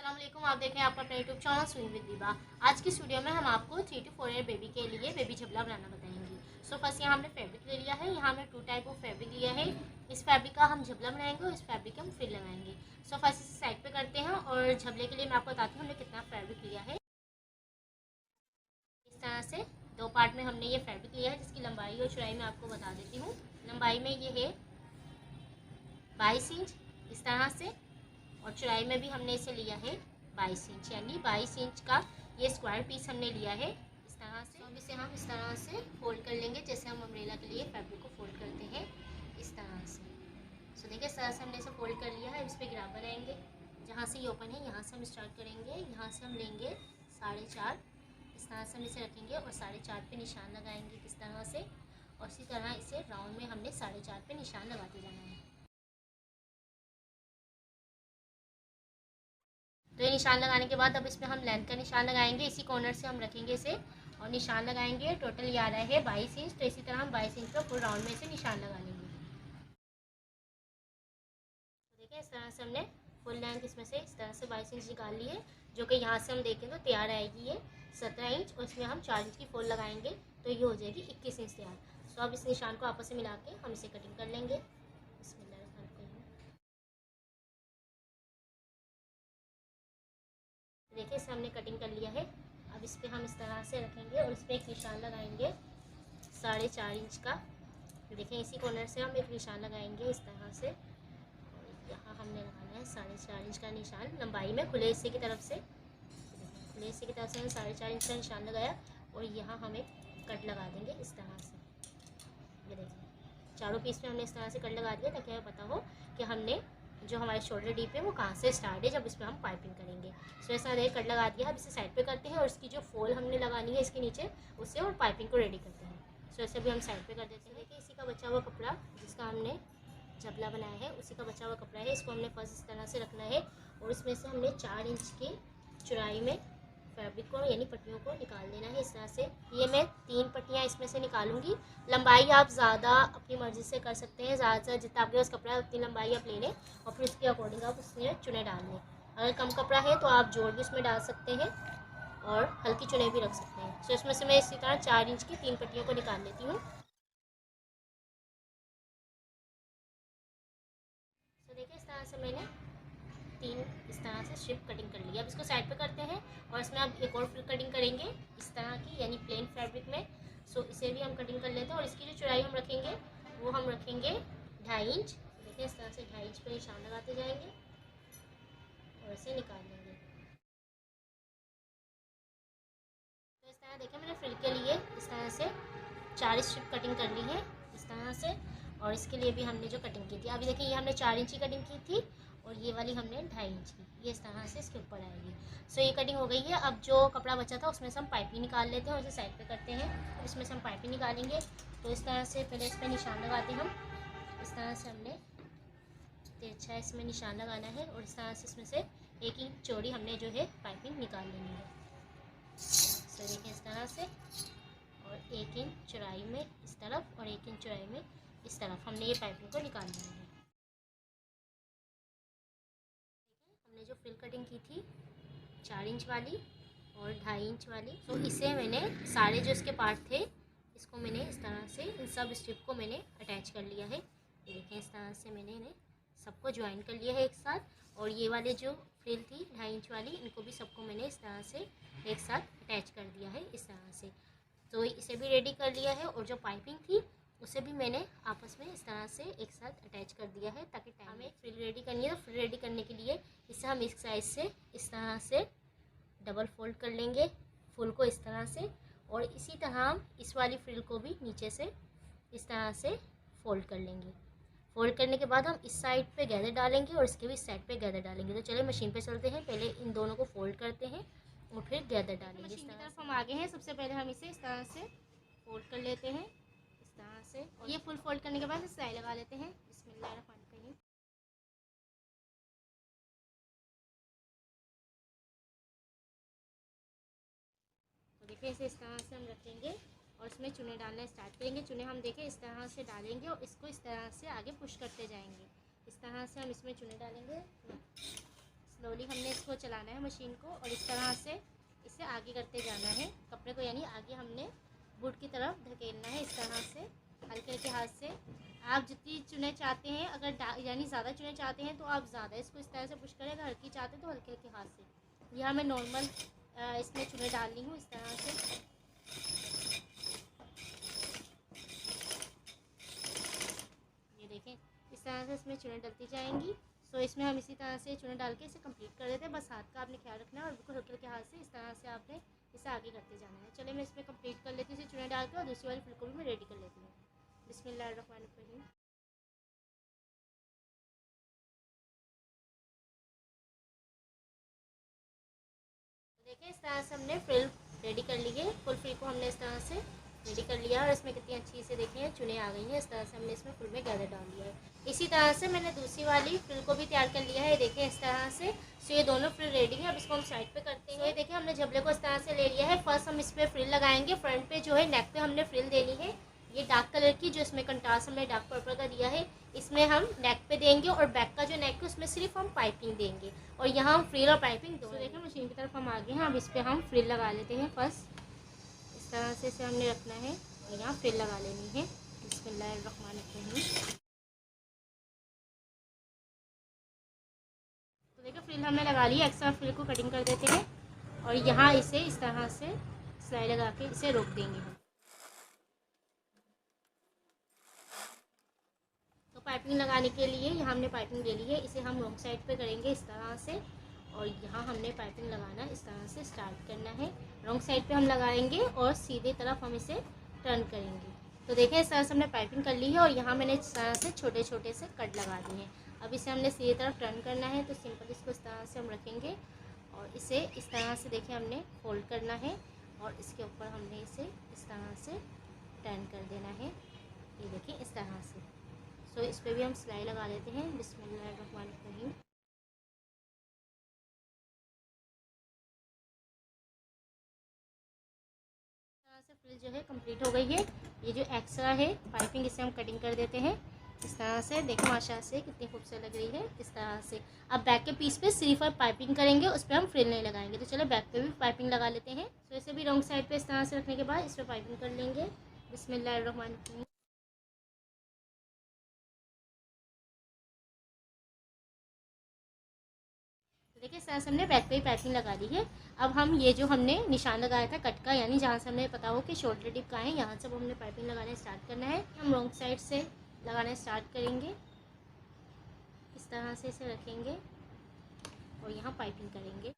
अस्सलामुअलैकुम। आप देखें आपका अपना यूट्यूब चैनल स्विंग विद दीबा। आज की वीडियो में हम आपको 3 to 4 ईयर बेबी के लिए बेबी झबला बनाना बताएंगे। सो फर्स्ट यहाँ हमने फैब्रिक ले लिया है। यहाँ हमने 2 टाइप ऑफ फैब्रिक लिया है। इस फैब्रिक का हम झबला बनाएंगे और इस फैब्रिक का हम फ्रिल लगाएंगे। सो फर्स्ट इसे साइड पे करते हैं और झबले के लिए मैं आपको बताती हूँ हमने कितना फैब्रिक लिया है। इस तरह से 2 पार्ट में हमने ये फैब्रिक लिया है, जिसकी लंबाई और चौड़ाई मैं आपको बता देती हूँ। लंबाई में ये है 22 इंच इस तरह से, और चौड़ाई में भी हमने इसे लिया है 22 इंच, यानी 22 इंच का ये स्क्वायर पीस हमने लिया है इस तरह से। अब इसे हम इस तरह से फोल्ड कर लेंगे, जैसे हम अम्ब्रेला के लिए फैब्रिक को फोल्ड करते हैं इस तरह से। सो देखिए इस तरह से हमने इसे फोल्ड कर लिया है। इस पर ग्राफ बनाएंगे, जहाँ से ये ओपन है यहाँ से हम स्टार्ट करेंगे। यहाँ से हम लेंगे 4.5, इस तरह से हम इसे रखेंगे और 4.5 पे निशान लगाएंगे किस तरह से, और इसी तरह इसे राउंड में हमने 4.5 पे निशान लगाते जाना है। तो ये निशान लगाने के बाद अब इसमें हम लेंथ का निशान लगाएंगे। इसी कॉर्नर से हम रखेंगे इसे और निशान लगाएंगे। टोटल ये आ रहा है 22 इंच, तो इसी तरह हम 22 इंच का फुल राउंड में इसे निशान लगा लेंगे। तो देखिए इस तरह से हमने फुल लेंथ इसमें से इस तरह से 22 इंच निकाल ली है, जो कि यहाँ से हम देखें तो तैयार आएगी ये 17 इंच, और इसमें हम 4 इंच की फोल्ड लगाएंगे तो ये हो जाएगी 21 इंच तैयार। तो अब इस निशान को आपस में मिला के हम इसे कटिंग कर लेंगे। देखिए इसे हमने कटिंग कर लिया है। अब इस पर हम इस तरह से रखेंगे और इस पर एक निशान लगाएंगे 4.5 इंच का। देखिए इसी कॉर्नर से हम एक निशान लगाएंगे इस तरह से, और यहाँ हमने लगाना है 4.5 इंच का निशान लंबाई में खुले हिस्से की तरफ से। खुले हिस्से की तरफ से हमने 4.5 इंच का निशान लगाया और यहाँ हम एक कट लगा देंगे इस तरह से। ये देखिए चारों पीस में हमने इस तरह से कट लगा दिया, ताकि हमें पता हो कि हमने जो हमारे शोल्डर डीप है वो कहाँ से स्टार्ट है जब इस पर हम पाइपिंग करेंगे। सो ऐसा एक कट लगा दिया। अब इसे साइड पे करते हैं और इसकी जो फोल हमने लगानी है इसके नीचे उससे, और पाइपिंग को रेडी करते हैं। सो ऐसे भी हम साइड पे कर देते हैं। देखिए इसी का बचा हुआ कपड़ा जिसका हमने झबला बनाया है, उसी का बचा हुआ कपड़ा है। इसको हमने फर्स्ट इस तरह से रखना है और इसमें से हमने 4 इंच की चौड़ाई में फैब्रिक को यानी पट्टियों को निकाल देना है इस तरह से। ये मैं 3 पट्टियाँ इसमें से निकालूंगी। लंबाई आप ज़्यादा अपनी मर्ज़ी से कर सकते हैं, ज़्यादा से जितना आपके पास कपड़ा है उतनी लंबाई आप ले लें और फिर उसके अकॉर्डिंग आप उसमें चुने डाल लें। अगर कम कपड़ा है तो आप जोड़ भी उसमें डाल सकते हैं और हल्की चुने भी रख सकते हैं। तो इसमें से मैं इसी तरह 4 इंच की 3 पट्टियों को निकाल लेती हूँ। तो देखिए इस तरह से मैंने 3 इस तरह से स्ट्रिप कटिंग कर लिया। अब इसको साइड पे करते हैं और इसमें अब एक और फिर कटिंग करेंगे इस तरह की, यानी प्लेन फैब्रिक में। सो इसे भी हम कटिंग कर लेते हैं और इसकी जो चौड़ाई हम रखेंगे वो हम रखेंगे 2.5 इंच। देखिए इस तरह से 2.5 इंच पे निशान लगाते जाएंगे और इसे निकाल लेंगे। तो इस तरह देखिए मैंने फ्रिल के लिए इस तरह से 4 स्ट्रिप कटिंग कर ली है इस तरह से, और इसके लिए भी हमने जो कटिंग की थी, अभी देखिए ये हमने 4 इंच की कटिंग की थी और ये वाली हमने 2.5 इंच की, ये इस तरह से इसके ऊपर आएगी। सो ये कटिंग हो गई है। अब जो कपड़ा बचा था उसमें से हम पाइपिंग निकाल लेते हैं और इसे साइड पे करते हैं। अब इसमें से हम पाइपिंग निकालेंगे। तो इस तरह से पहले इस पर निशान लगाते हैं हम। इस तरह से हमने तिरछा इसमें निशान लगाना है और इस तरह से इसमें से 1 इंच चौड़ी हमने जो है पाइपिंग निकाल लेनी है। सो देखिए इस तरह से, और 1 इंच चौड़ाई में इस तरफ और 1 इंच चौड़ाई में इस तरफ हमने ये पाइपिंग को निकाल लेना है। हमने जो फ्रिल कटिंग की थी 4 इंच वाली और 2.5 इंच वाली, तो इसे मैंने सारे जो इसके पार्ट थे इसको मैंने इस तरह से इन सब स्ट्रिप को मैंने अटैच कर लिया है। ये देखें इस तरह से मैंने इन्हें सबको ज्वाइन कर लिया है एक साथ, और ये वाले जो फ्रिल थी 2.5 इंच वाली इनको भी सबको मैंने इस तरह से एक साथ अटैच कर दिया है इस तरह से। तो इसे भी रेडी कर लिया है, और जो पाइपिंग थी उसे भी मैंने आपस में इस तरह से एक साथ अटैच कर दिया है, ताकि हमें एक फ्रिल रेडी करनी है। तो फ्रिल रेडी करने के लिए इसे हम इस साइड से इस तरह से डबल फोल्ड कर लेंगे फुल को इस तरह से, और इसी तरह हम इस वाली फ्रिल को भी नीचे से इस तरह से फोल्ड कर लेंगे। फोल्ड करने के बाद हम इस साइड पे गैदर डालेंगे और इसके भी इस साइड पे गैदर डालेंगे। तो चलिए मशीन पे चलते हैं, पहले इन दोनों को फोल्ड करते हैं और फिर गैदर डालेंगे। मशीन की तरफ हम आगे हैं। सबसे पहले हम इसे इस तरह से फोल्ड कर लेते हैं इस तरह से, और ये फुल फोल्ड करने के बाद सिलाई लगा लेते हैं। बिस्मिल्लाहिर्रहमानिर्रहीम। तो देखिए इसे इस तरह से हम रखेंगे और इसमें चुने डालना स्टार्ट करेंगे। चुने हम देखें इस तरह से डालेंगे और इसको इस तरह से आगे पुश करते जाएंगे। इस तरह से हम इसमें चुने डालेंगे। स्लोली स्लोली हमने इसको चलाना है मशीन को, और इस तरह से इसे आगे करते जाना है कपड़े को, यानी आगे हमने बूट की तरफ धकेलना है इस तरह से हल्के हल्के हाथ से। आप जितनी चुने चाहते हैं, अगर यानी ज़्यादा चुने चाहते हैं तो आप ज़्यादा इसको इस तरह से पुश करें, अगर हल्की चाहते हैं तो हल्के हल्के हाथ से। यहाँ मैं नॉर्मल इसमें चुने डाल रही हूँ इस तरह से। ये देखें इस तरह से इसमें चुने डलती जाएंगी। सो इसमें हम इसी तरह से चुने डाल के इसे कंप्लीट कर देते हैं। बस हाथ का आपने ख्याल रखना है और बिल्कुल हल्के हल्के हाथ से इस तरह से आपने इसे आगे करते जाना है। चलिए मैं इसमें कंप्लीट कर लेती हूँ इसे चुने डाल के, और दूसरी वाली फुल को भी मैं रेडी कर लेती हूँ। बिस्मिल्लाहिर्रहमानिर्रहीम। देखिए इस तरह से हमने फ्रिल रेडी कर ली है। फुल फ्रिल को हमने इस तरह से रेडी कर लिया, और इसमें कितनी अच्छी से देखिए चुने आ गई हैं। इस तरह से हमने इसमें फुल में गैदर डाल दिया है। इसी तरह से मैंने दूसरी वाली फ्रिल को भी तैयार कर लिया है। देखिए इस तरह से। सो ये दोनों फ्रिल रेडी है। अब इसको हम साइड पे करते हैं। ये देखिए हमने झबले को इस तरह से ले लिया है। फर्स्ट हम इसमें फ्रिल लगाएंगे। फ्रंट पे जो है नेक पे हमने फ्रिल देनी है, ये डार्क कलर की जो इसमें कंट्रास्ट हमने डार्क पर्पल का दिया है, इसमें हम नेक पे देंगे, और बैक का जो नेक है उसमें सिर्फ हम पाइपिंग देंगे, और यहाँ हम फ्रिल और पाइपिंग दो। देखिए मशीन की तरफ हम आ गए हैं। अब इस पर हम फ्रिल लगा लेते हैं। फर्स्ट इस तरह से इसे हमने रखना है, और यहाँ फ्रिल लगा लेनी है। बिस्मिल्लाहिर्रहमानिर्रहीम। तो देखिए फ्रिल हमने लगा ली। एक्स्ट्रा फ्रिल को कटिंग कर देते हैं, और यहाँ इसे इस तरह से सिलाई लगा के इसे रोक देंगे हम। तो पाइपिंग लगाने के लिए यहाँ हमने पाइपिंग ले ली है। इसे हम रॉन्ग साइड पे करेंगे इस तरह से, और यहाँ हमने पाइपिंग लगाना इस तरह से स्टार्ट करना है। रॉन्ग साइड पे हम लगाएंगे और सीधे तरफ हम इसे टर्न करेंगे। तो देखें इस तरह से हमने पाइपिंग कर ली है, और यहाँ मैंने इस तरह से छोटे छोटे से कट लगा दिए हैं। अब इसे हमने सीधे तरफ टर्न करना है। तो सिंपल इसको इस तरह से हम रखेंगे, और इसे इस तरह से देखिए हमने फोल्ड करना है, और इसके ऊपर हमने इसे इस तरह से टर्न कर देना है। ये देखिए इस तरह से। सो इस पर भी हम सिलाई लगा लेते हैं। बिस्मिल्लाहिर्रहमानिर्रहीम। से फ्रिल जो है कंप्लीट हो गई है। ये जो एक्स्ट्रा है पाइपिंग, इसे हम कटिंग कर देते हैं इस तरह से। देखो माशाल्लाह से कितनी खूबसूरत लग रही है इस तरह से। अब बैक के पीस पे सिर्फ और पाइपिंग करेंगे, उस पर हम फ्रिल नहीं लगाएंगे। तो चलो बैक पे भी पाइपिंग लगा लेते हैं। तो इसे भी रॉन्ग साइड पे इस तरह से रखने के बाद इस पर पाइपिंग कर लेंगे। बिस्मिल्लाहिर्रहमानिर्रहीम। देखिए इस तरह से हमने बैक पे ही पाइपिंग लगा दी है। अब हम ये जो हमने निशान लगाया था कट का, यानी जहाँ से हमें पता हो कि शोल्डर टिप का है, यहाँ से हमने पाइपिंग लगाना स्टार्ट करना है। हम रॉन्ग साइड से लगाना स्टार्ट करेंगे। इस तरह से इसे रखेंगे, और यहाँ पाइपिंग करेंगे।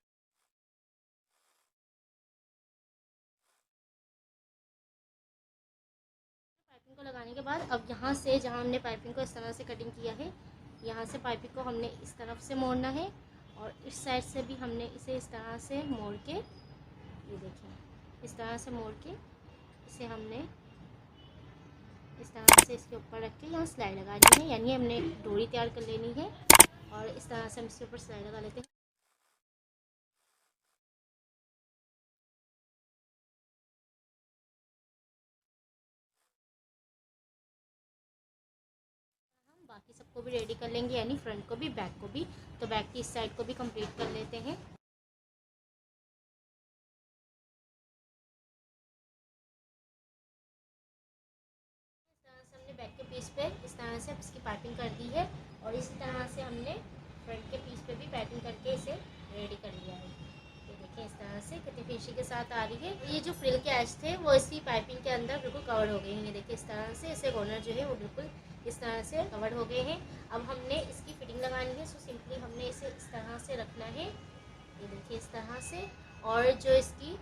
पाइपिंग को लगाने के बाद अब यहाँ से जहाँ हमने पाइपिंग को इस तरह से कटिंग किया है, यहाँ से पाइपिंग को हमने इस तरफ से मोड़ना है, और इस साइड से भी हमने इसे इस तरह से मोड़ के, ये देखिए इस तरह से मोड़ के इसे हमने इस तरह से इसके ऊपर रख के यहाँ सिलाई लगा दी है। यानी हमने एक डोरी तैयार कर लेनी है, और इस तरह से हम इसके ऊपर सिलाई लगा लेते हैं। हम बाकी सबको भी रेडी कर लेंगे, यानी फ्रंट को भी बैक को भी। तो बैक की इस साइड को भी कंप्लीट कर लेते हैं। हमने बैक के पीस पे इस तरह से इसकी पाइपिंग कर दी है, और इसी तरह से हमने फ्रंट के पीस पे भी पाइपिंग करके इसे रेडी कर लिया है। ये देखिए इस तरह से कितनी फिनिशिंग के साथ आ रही है। ये जो फ्रिल के एज थे वो इसी पाइपिंग के अंदर बिल्कुल कवर हो गए हैं। ये देखिए इस तरह से इसे कॉर्नर जो है वो बिल्कुल इस तरह से कवर हो गए हैं। अब हमने इसकी फिटिंग लगानी है। सो सिंपली हमने इसे इस तरह से रखना है। ये देखिए इस तरह से, और जो इसकी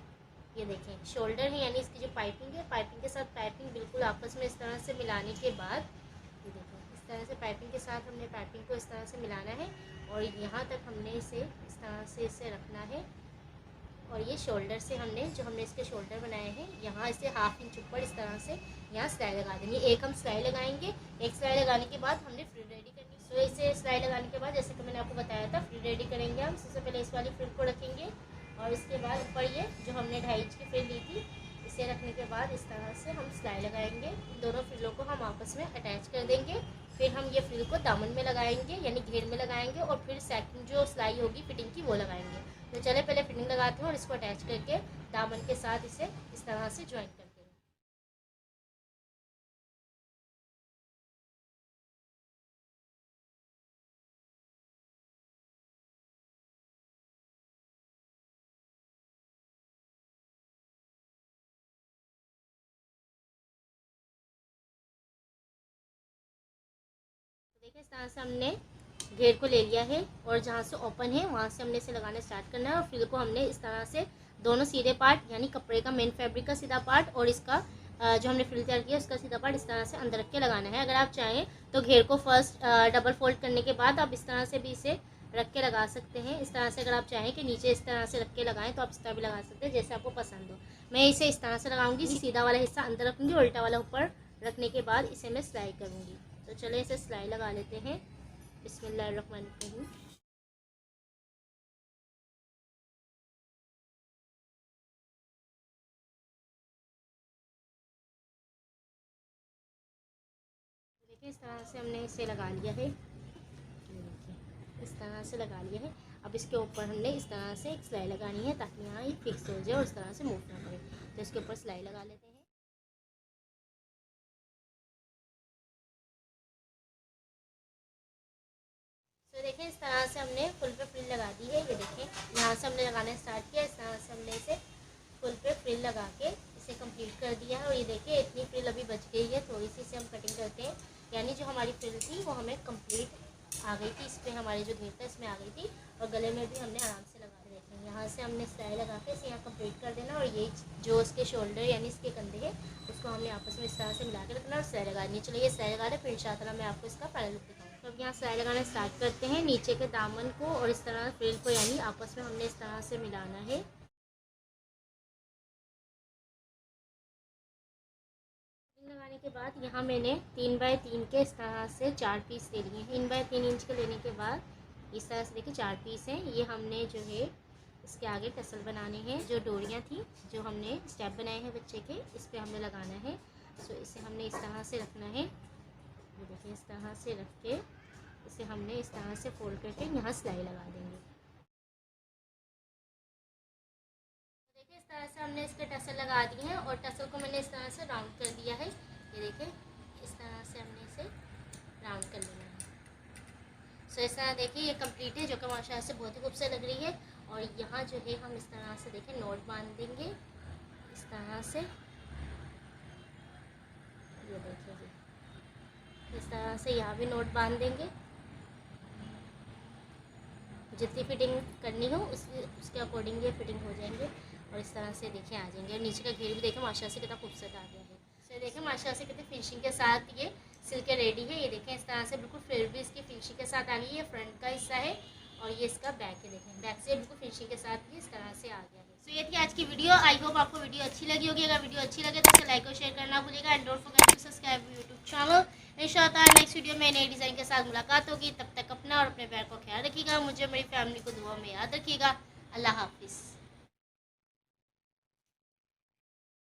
ये देखें शोल्डर है, यानी इसकी जो पाइपिंग है, पाइपिंग के साथ पाइपिंग बिल्कुल आपस में इस तरह से मिलाने के बाद, ये देखें इस तरह से पाइपिंग के साथ हमने पाइपिंग को इस तरह से मिलाना है, और यहाँ तक हमने इसे इस तरह से इसे रखना है। और ये शोल्डर से हमने जो हमने इसके शोल्डर बनाए हैं, यहाँ इसे 1/2 इंच ऊपर इस तरह से यहाँ सिलाई लगा देंगे। एक हम सिलाई लगाएंगे, एक सिलाई लगाने के बाद हमने फ्रिल रेडी करनी है। सो इसे सिलाई लगाने के बाद जैसे कि मैंने आपको बताया था, फ्रिल रेडी करेंगे हम। सबसे पहले इस वाली फ्रिल को रखेंगे, और इसके बाद ऊपर ये जो हमने 2.5 इंच की फ्रिल ली थी, इसे रखने के बाद इस तरह से हम सिलाई लगाएंगे। दोनों फ्रिलों को हम आपस में अटैच कर देंगे। फिर हम ये फ्रिल को दामन में लगाएंगे यानी घेर में लगाएंगे और फिर सेकंड जो सिलाई होगी फिटिंग की वो लगाएंगे। तो चले पहले फिटिंग लगाते हैं और इसको अटैच करके दामन के साथ इसे इस तरह से ज्वाइन करते हैं। देखिए इस तरह से हमने घेर को ले लिया है और जहाँ से ओपन है वहाँ से हमने इसे लगाना स्टार्ट करना है और फ्रिल को हमने इस तरह से दोनों सीधे पार्ट यानी कपड़े का मेन फैब्रिक का सीधा पार्ट और इसका जो हमने फ्रिल तैयार किया उसका सीधा पार्ट इस तरह से अंदर रख के लगाना है। अगर आप चाहें तो घेर को फर्स्ट डबल फोल्ड करने के बाद आप इस तरह से भी इसे रख के लगा सकते हैं। इस तरह से अगर आप चाहें कि नीचे इस तरह से रख के लगाएं तो आप इस तरह भी लगा सकते हैं जैसे आपको पसंद हो। मैं इसे इस तरह से लगाऊंगी, सीधा वाला हिस्सा अंदर रखूँगी, उल्टा वाला ऊपर रखने के बाद इसे मैं सिलाई करूँगी। तो चले इसे सिलाई लगा लेते हैं। बिस्मिल्लाहिर्रहमानिर्रहीम। देखिए इस तरह से हमने इसे लगा लिया है, देखिए इस तरह से लगा लिया है। अब इसके ऊपर हमने इस तरह से एक सिलाई लगानी है ताकि यहाँ ये फिक्स हो जाए और इस तरह से मूव ना करे। तो इसके ऊपर सिलाई लगा लेते हैं। तो देखिए इस तरह से हमने फुल पे फ्रिल लगा दी है। ये देखिए यहाँ से हमने लगाना स्टार्ट किया, इस तरह से हमने इसे फुल पे फ्रिल लगा के इसे कंप्लीट कर दिया है। और ये देखिए इतनी फ्रिल अभी बच गई है, थोड़ी सी इसे हम कटिंग करते हैं। यानी जो हमारी फ्रिल थी वो हमें कंप्लीट आ गई थी, इस पर हमारे जो घेर था इसमें आ गई थी और गले में भी हमने आराम से लगा दिया। देखें यहाँ से हमने सिलाई लगा के इसे यहाँ कंप्लीट कर देना और ये जो उसके शोल्डर यानी इसके कंधे है उसको हमने आपस में इस तरह से मिला के रखना और सिलाई लगानी। चलिए ये सिलाई लगा रहे फिर इंशाअल्लाह मैं आपको इसका फाइनल लुक दिखाऊंगी। तो अब यहाँ सिलाई लगाना स्टार्ट करते हैं। नीचे के दामन को और इस तरह फ्रिल को यानी आपस में हमने इस तरह से मिलाना है। लगाने के बाद यहाँ मैंने 3 बाय 3 के इस तरह से 4 पीस ले लिए हैं। 3 बाय 3 इंच के लेने के बाद इस तरह से देखिए 4 पीस हैं। ये हमने जो है इसके आगे टसल बनाने हैं। जो डोरियाँ थी जो हमने स्टेप बनाए हैं बच्चे के, इस पर हमने लगाना है। सो इसे हमने इस तरह से रखना है। ये देखिए इस तरह से रख के इसे हमने इस तरह से फोल्ड करके यहाँ सिलाई लगा देंगे। देखिए इस तरह से हमने इसके टसल लगा दिए हैं और टसल को मैंने इस तरह से राउंड कर दिया है। ये देखिए इस तरह से हमने इसे राउंड कर लेना है। सो इस तरह देखिए ये कंप्लीट है, जो कि माशाल्लाह से बहुत ही खूबसूरत लग रही है। और यहाँ जो है हम इस तरह से देखिए नोट बांध देंगे इस तरह से। ये देखिए जी इस तरह से यहाँ भी नोट बांध देंगे। जितनी फिटिंग करनी हो उसके अकॉर्डिंग ये फिटिंग हो जाएंगे और इस तरह से देखिए आ जाएंगे। और नीचे का घेर भी देखिए माशाल्लाह से कितना खूबसूरत आ गया है। तो देखिए माशाल्लाह से कितनी फिनिशिंग के साथ ये सिल के रेडी है। ये देखें इस तरह से बिल्कुल फिर भी इसकी फिनिशिंग के साथ आ गई है। फ्रंट का हिस्सा है और ये इसका बैक है। देखें बैक से बिल्कुल फिनिशिंग के साथ ये इस तरह से आ गया है। तो ये थी आज की वीडियो। आई होप आपको वीडियो अच्छी लगी होगी। अगर वीडियो अच्छी लगे तो इसे लाइक और शेयर करना भूलिएगा and don't forget to subscribe YouTube channel. इंशाअल्लाह नेक्स्ट वीडियो में नई डिज़ाइन के साथ मुलाकात होगी। तब तक अपना और अपने पैर को ख्याल रखिएगा। मुझे मेरी फैमिली को दुआ में याद रखिएगा। अल्लाह हाफिज़।